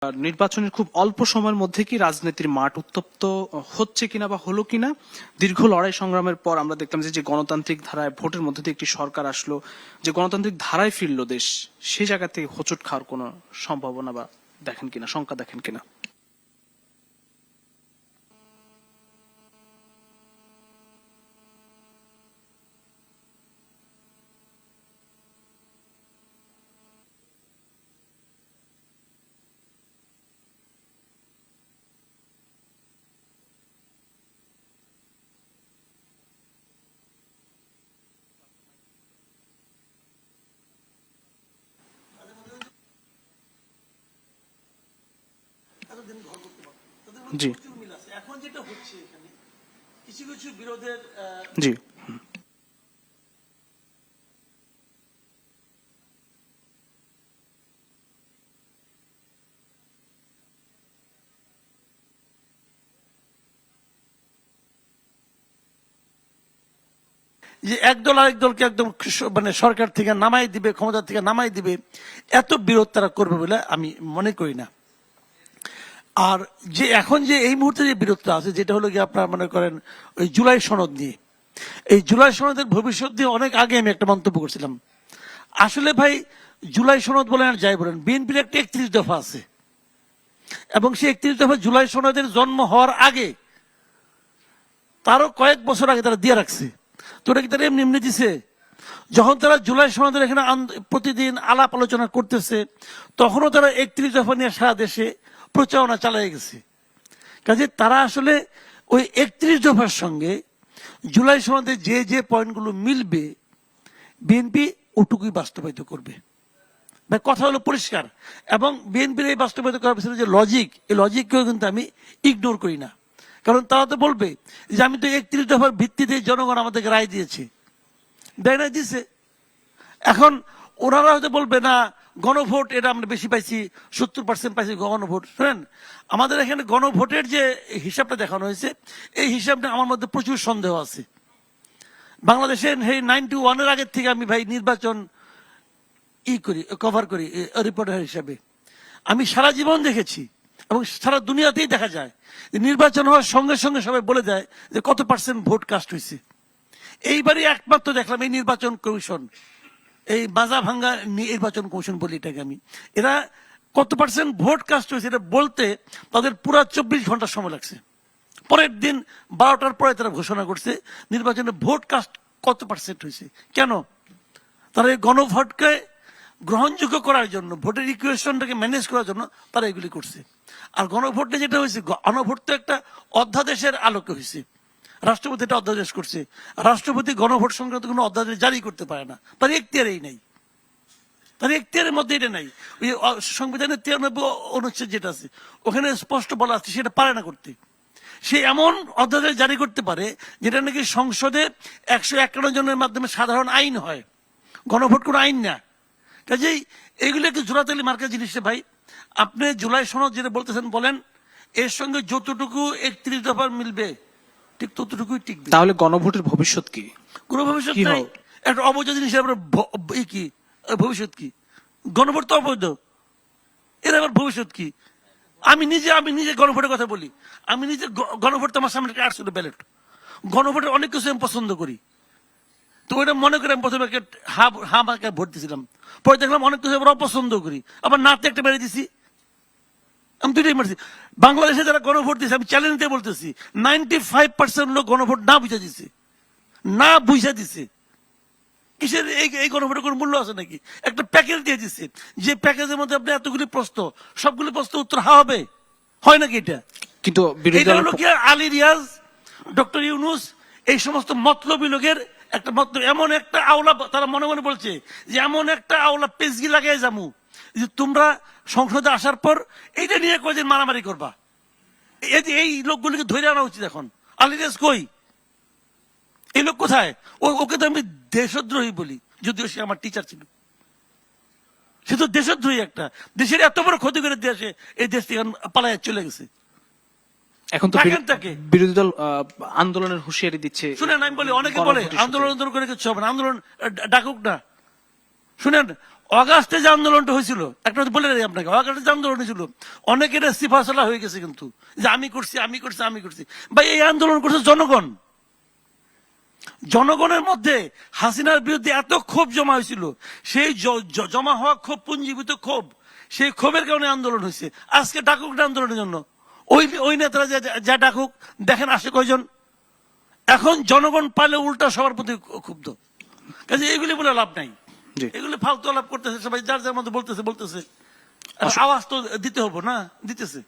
নির্বাচনের খুব অল্প সময়ের মধ্যে কি রাজনীতির মাঠ উত্তপ্ত হচ্ছে কিনা বা হলো কিনা? দীর্ঘ লড়াই সংগ্রামের পর আমরা দেখলাম যে গণতান্ত্রিক ধারায় ভোটের মধ্যে দিয়ে একটি সরকার আসলো, যে গণতান্ত্রিক ধারায় ফিরলো দেশ, সেই জায়গা থেকে হোঁচট খাওয়ার কোনো সম্ভাবনা বা দেখেন কিনা, শঙ্কা দেখেন কিনা? জি এখন যেটা হচ্ছে এখানে কিছু কিছু বিরোধের জি যে একদল আরেক দলকে একদম মানে সরকার থেকে নামাই দিবে, ক্ষমতা থেকে নামাই দিবে, এত বিরোধ তারা করবে বলে আমি মনে করি না। আর যে এখন যে এই মুহূর্তে যে বিরোধটা আছে, যেটা হলো কি আপনার মনে করেন ওই জুলাই সনদ নিয়ে, এই জুলাই সনদের ভবিষ্যৎ নিয়ে অনেক আগে আমি একটা মন্তব্য করছিলাম। আসলে ভাই জুলাই সনদ বলেন আর যাই বলেন, বিএনপির একটা 31 দফা আছে এবং সেই 31 দফা জুলাই সনদের জন্ম হওয়ার আগে, তারও কয়েক বছর আগে তারা দিয়ে রাখছে। তো ওটা কি তারা এমনি এমনি দিছে? যখন তারা জুলাই সনদের এখানে প্রতিদিন আলাপ আলোচনা করতেছে, তখনও তারা 31 দফা নিয়ে সারা দেশে প্রচারণা চালিয়ে গেছে। কাজে তারা আসলে ওই 31 দফার সঙ্গে জুলাই সনদে যে যে পয়েন্টগুলো মিলবে, বিএনপি ওটুকুই বাস্তবায়িত করবে। কথা হলো পরিষ্কার। এবং বিএনপির এই বাস্তবায়িত করার পিছনে যে লজিক, এই লজিককেও কিন্তু আমি ইগনোর করি না। কারণ তারা তো বলবে যে আমি তো 31 দফার ভিত্তিতে জনগণ আমাদেরকে রায় দিয়েছে, দেয় না, দিছে। এখন ওনারা হয়তো বলবে না গণভোট এটা আমরা বেশি পাইছি, 70% পাইছি গণভোট। শুনেন, আমাদের এখানে গণভোটের যে হিসাবটা দেখানো হয়েছে, এই হিসাবটা আমার মধ্যে প্রচুর সন্দেহ আছে। বাংলাদেশের এই 91-এর আগের থেকে আমি ভাই নির্বাচন কভার করি রিপোর্টার হিসাবে। আমি সারা জীবন দেখেছি এবং সারা দুনিয়াতেই দেখা যায় যে নির্বাচন হওয়ার সঙ্গে সঙ্গে সবাই বলে দেয় যে কত % ভোট কাস্ট হয়েছে। এইবারই একমাত্র দেখলাম এই নির্বাচন কমিশন, এই বাজা ভাঙ্গা নির্বাচন কমিশন বলি এটাকে আমি, এরা কত % ভোট কাস্ট হয়েছে এটা বলতে তাদের পুরা 24 ঘন্টা সময় লাগছে। পরের দিন 12টার পরে তারা ঘোষণা করছে নির্বাচনে ভোট কাস্ট কত % হয়েছে। কেন? তারা এই গণভোটকে গ্রহণযোগ্য করার জন্য, ভোটের ইকুয়েশনটাকে ম্যানেজ করার জন্য তারা এগুলি করছে। আর গণভোটে যেটা হয়েছে, গণভোট তো একটা অধ্যাদেশের আলোকে হয়েছে। রাষ্ট্রপতি এটা অধ্যাদেশ করছে। রাষ্ট্রপতি গণভোট সংক্রান্ত কোনো অধ্যাদেশ জারি করতে পারে না, তার এখতিয়ারেই নাই, তার এখতিয়ারের মধ্যে এটা নাই। ওই সংবিধানের 93 অনুচ্ছেদ যেটা আছে ওখানে স্পষ্ট বলা আছে সেটা পারে না করতে। সে এমন অধ্যাদেশ জারি করতে পারে যেটা নাকি সংসদে 151 জনের মাধ্যমে সাধারণ আইন হয়, গণভোট কোনো আইন না। কাজেই এইগুলো একটু জোড়াতালি মার্কা জিনিসটা ভাই। আপনি জুলাই সনদ যেটা বলতেছেন বলেন, এর সঙ্গে যতটুকু 31 দফার মিলবে ঠিক ততটুকুই টিকবে। তাহলে গণভোটের ভবিষ্যৎ কি? কোনো ভবিষ্যৎ নাই। একটা অবৈধ জিনিস কি ভবিষ্যৎ কি? গণভোট তো অবৈধ, এর আবার ভবিষ্যৎ কি? আমি নিজে গণভোটের কথা বলি। আমি নিজে গণভোট, আমার সামনে একটা 800 ব্যালট। গণভোটের অনেক কিছু আমি পছন্দ করি। তো ওইটা মনে করে আমি প্রথমে হা মাকে ভোট দিয়েছিলাম, পরে দেখলাম অনেক কিছু আবার অপছন্দ করি, আবার নাতে একটা বেড়ে দিছি। আমি দুইটাই মারছি। বাংলাদেশে যারা গণভোট দিয়েছে, আমি চ্যালেঞ্জ দিয়ে বলতেছি 95% লোক গণভোট না বুঝে দিছে, না বুঝে দিছে। কিসের এই গণভোটের কোনো মূল্য আছে নাকি? একটা প্যাকেজ দিয়ে দিচ্ছে, যে প্যাকেজের মধ্যে আপনি এতগুলি প্রশ্ন, সবগুলি প্রশ্ন উত্তর হা হবে, হয় নাকি? এটা কিন্তু এটা হলো কি আলী রিয়াজ, ডক্টর ইউনুস, এই সমস্ত মতলবী লোকের একটা মতলব, এমন একটা আওলা, তারা মনে মনে বলছে যে এমন একটা আওলা পেজগি লাগাই যামু যে তোমরা সংসদে আসার পর এইটা নিয়ে কয়দিন মারামারি করবা। এই লোকগুলিকে ধরে আনা উচিত এখন। আলী রিয়াজ কই? এই লোক কোথায়? ওকে তো আমি দেশদ্রোহী বলি, যদিও সে আমার টিচার ছিল। সে তো দেশদ্রোহী, একটা দেশের এত বড় ক্ষতি করে দেশে, এই দেশ থেকে পালায় চলে গেছে। এখন তো বিরোধী দল আন্দোলনের হুঁশিয়ারি দিচ্ছে। শুনেন, আমি বলি, অনেকে বলে আন্দোলন করে কিছু হবে না, আন্দোলন ডাকুক না। শুনেন, অগাস্টে যে আন্দোলনটা হয়েছিল, একটা বলে রাখি আপনাকে, অগাস্টে যে আন্দোলন হয়েছিল, অনেকের সিফাসলা হয়ে গেছে কিন্তু, যে আমি করছি আমি করছি আমি করছি। ভাই এই আন্দোলন করছে জনগণ। জনগণের মধ্যে হাসিনার বিরুদ্ধে এত ক্ষোভ জমা হয়েছিল, সেই জমা হওয়া ক্ষোভ, পুঞ্জীভূত ক্ষোভ, সেই ক্ষোভের কারণে আন্দোলন হয়েছে। আজকে ডাকুক না আন্দোলনের জন্য, ওই নেতারা যা ডাকুক, দেখেন আসে কয়জন। এখন জনগণ পালে উল্টা সবার প্রতি ক্ষুব্ধ। কাজে এগুলি বলে লাভ নাই, জি। এগুলি ফালতু আলাপ করতেছে সবাই, যার যার মধ্যে বলতেছে। আওয়াজ তো দিতে হবো না, দিতেছে।